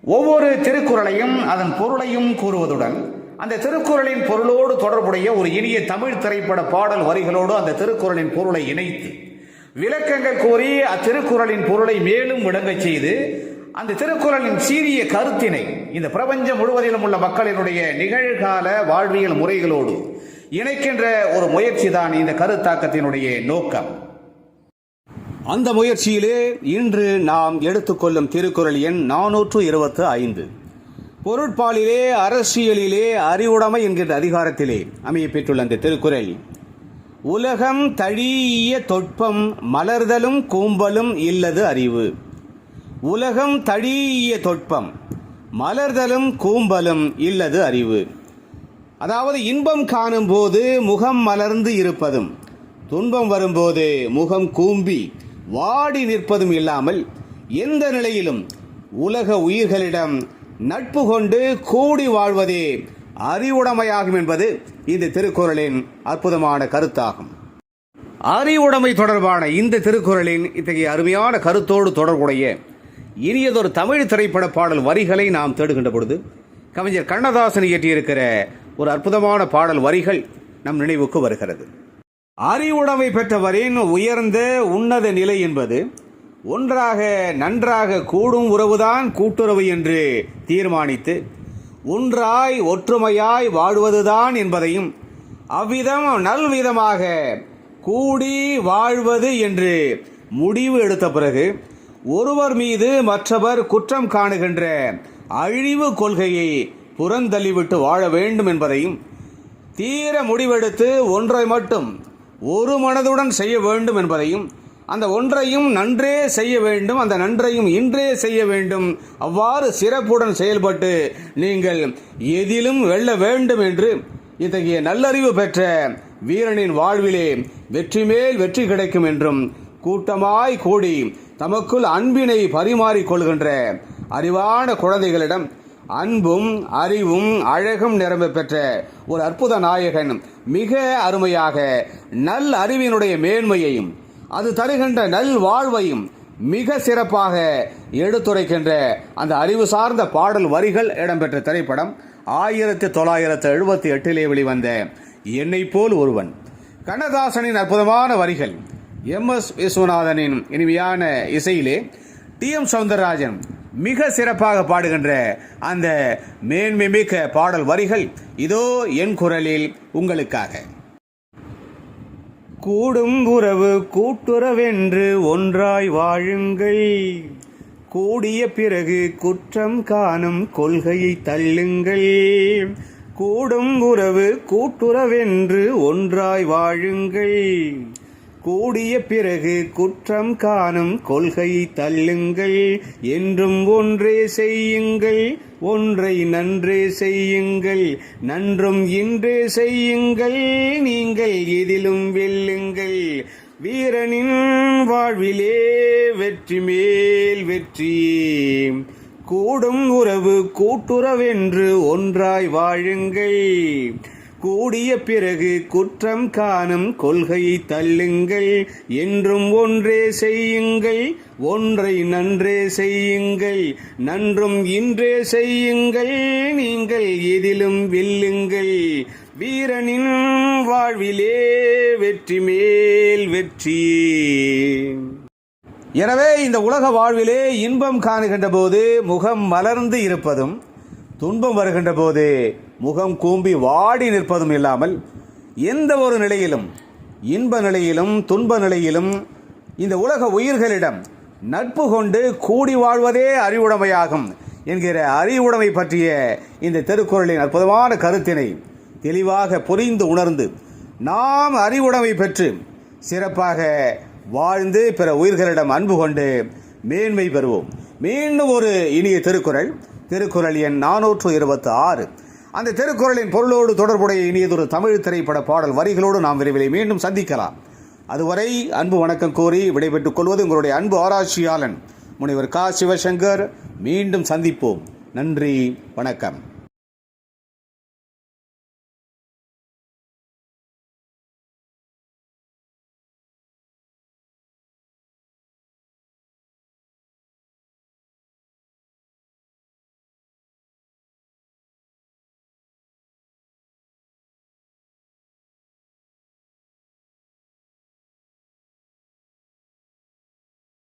ஒவ்வொரு திருக்குறளையும் அதன் பொருளையும் கூறுவதுடன் அந்த திருக்குறளின் பொருளோடு தொடர்புடைய ஒரு இனிய தமிழ் திரைப்பட பாடல் வரிகளோடு அந்த திருக்குறளின் பொருளை இணைத்து விளக்கங்கள் கூறி அத்திருக்குறளின் பொருளை மேலும் விளங்கச் செய்து அந்த திருக்குறளின் சீரிய கருத்தினை இந்த பிரபஞ்சம் முழுவதிலும் உள்ள மக்களினுடைய நிகழ்கால வாழ்வியல் முறைகளோடு இணைக்கின்ற ஒரு முயற்சி தான் இந்த கருத்தாக்கத்தினுடைய நோக்கம். அந்த முயற்சியிலே இன்று நாம் எடுத்துக்கொள்ளும் திருக்குறள் எண் 425. பொருட்பாலிலே அரசியலிலே அறிவுடைமை என்கின்ற அதிகாரத்திலே அமைய பெற்றுள்ள அந்த திருக்குறள், உலகம் தழீய தொட்பம் மலர்தலும் கூம்பலும் இல்லது அறிவு. உலகம் தழீய தொட்பம் மலர்தலும் கூம்பலும் இல்லது அறிவு. அதாவது இன்பம் காணும் போது முகம் மலர்ந்து இருப்பதும் துன்பம் வரும்போது முகம் கூம்பி வாடி நிற்பதும் இல்லாமல் எந்த நிலையிலும் உலக உயிர்களிடம் நட்பு கொண்டு கூடி வாழ்வதே அறிவுடைமையாகும் என்பது இந்த திருக்குறளின் அற்புதமான கருத்தாகும். அறிவுடைமை தொடர்பான இந்த திருக்குறளின் இத்தகைய அருமையான கருத்தோடு தொடர்புடைய இனியதொரு தமிழ் திரைப்பட பாடல் வரிகளை நாம் தேடுகின்ற பொழுது கவிஞர் கண்ணதாசன் இயற்றியிருக்கிற ஒரு அற்புதமான பாடல் வரிகள் நம் நினைவுக்கு வருகிறது. அறிவுடைமை பெற்றவரின் உயர்ந்த உன்னத நிலை என்பது ஒன்றாக நன்றாக கூடும் உறவுதான் கூட்டுறவு என்று தீர்மானித்து ஒன்றாய் ஒற்றுமையாய் வாழ்வதுதான் என்பதையும் அவ்விதம் நல்விதமாக கூடி வாழ்வது என்று முடிவு எடுத்த பிறகு ஒருவர் மீது மற்றவர் குற்றம் காணுகின்ற அழிவு கொள்கையை புறந்தள்ளிவிட்டு வாழ வேண்டும் என்பதையும் தீர முடிவெடுத்து ஒன்றை மட்டும் ஒரு மனதுடன் செய்ய வேண்டும் என்பதையும் அந்த ஒன்றையும் நன்றே செய்ய வேண்டும், அந்த நன்றையும் இன்றே செய்ய வேண்டும், அவ்வாறு சிறப்புடன் செயல்பட்டு நீங்கள் எதிலும் வெல்ல வேண்டும் என்று இத்தகைய நல்லறிவு பெற்ற வீரனின் வாழ்விலே வெற்றி மேல் வெற்றி கிடைக்கும் என்றும் கூட்டமாய் கூடி தமக்குள் அன்பினை பரிமாறிக்கொள்கின்ற அறிவான குழந்தைகளிடம் அன்பும் அறிவும் அழகும் நிரம்ப பெற்ற ஒரு அற்புத நாயகன் மிக அருமையாக நல் அறிவினுடைய மேன்மையையும் அது தருகின்ற நல் வாழ்வையும் மிக சிறப்பாக எடுத்துரைக்கின்ற அந்த அறிவு சார்ந்த பாடல் வரிகள் இடம்பெற்ற திரைப்படம் 1978 வெளிவந்த என்னை போல் ஒருவன். கண்ணதாசனின் அற்புதமான வரிகள், MS விஸ்வநாதனின் இனிமையான இசையிலே TM சௌந்தரராஜன் மிக சிறப்பாக பாடுகின்ற அந்த மேன்மை மிக்க பாடல் வரிகள் இதோ என் குரலில் உங்களுக்காக. கூடும் உறவு கூட்டுறவென்று ஒன்றாய் வாழுங்கள், கூடிய பிறகு குற்றம் காணும் கொள்கையை தள்ளுங்கள். கூடும் உறவு கூட்டுறவென்று ஒன்றாய் வாழுங்கள், கூடிய பிறகு குற்றம் காணும் கொள்கையை தள்ளுங்கள். என்றும் ஒன்றே செய்யுங்கள், ஒன்றை நன்றே செய்யுங்கள், நன்றும் இன்றே செய்யுங்கள், நீங்கள் எதிலும் வெல்லுங்கள். வீரனின் வாழ்விலே வெற்றி மேல் வெற்றி, கூடும் உறவு கூட்டுறவென்று ஒன்றாய் வாழுங்கள், கூடிய பிறகு குற்றம் காணும் கொள்கையை தள்ளுங்கள். என்றும் ஒன்றே செய்யுங்கள், ஒன்றை நன்றே செய்யுங்கள், நன்றும் இன்றே செய்யுங்கள், நீங்கள் எதிலும் வெல்லுங்கள். வீரனின் வாழ்விலே வெற்றி மேல் வெற்றி. எனவே இந்த உலக வாழ்விலே இன்பம் காணுகின்ற போது முகம் மலர்ந்து இருப்பதும் துன்பம் வருகின்ற போது முகம் கூம்பி வாடி நிற்பதும் இல்லாமல் எந்த ஒரு நிலையிலும் இன்ப நிலையிலும் துன்ப நிலையிலும் இந்த உலக உயிர்களிடம் நட்பு கொண்டு கூடி வாழ்வதே அறிவுடைமையாகும் என்கிற அறிவுடைமை பற்றிய இந்த திருக்குறளின் அற்புதமான கருத்தினை தெளிவாக புரிந்து உணர்ந்து நாம் அறிவுடைமை பெற்று சிறப்பாக வாழ்ந்து பிற உயிர்களிடம் அன்பு கொண்டு மேன்மை பெறுவோம். மீண்டும் ஒரு இனிய திருக்குறள் எண் 426. அந்த திருக்குறளின் பொருளோடு தொடர்புடைய இனியதொரு தமிழ் திரைப்பட பாடல் வரிகளோடு நாம் விரைவில் மீண்டும் சந்திக்கலாம். அதுவரை அன்பு வணக்கம் கூறி விடைபெற்றுக் கொள்வது உங்களுடைய அன்பு ஆராய்ச்சியாளன் முனைவர் க. சிவசங்கர். மீண்டும் சந்திப்போம். நன்றி, வணக்கம்.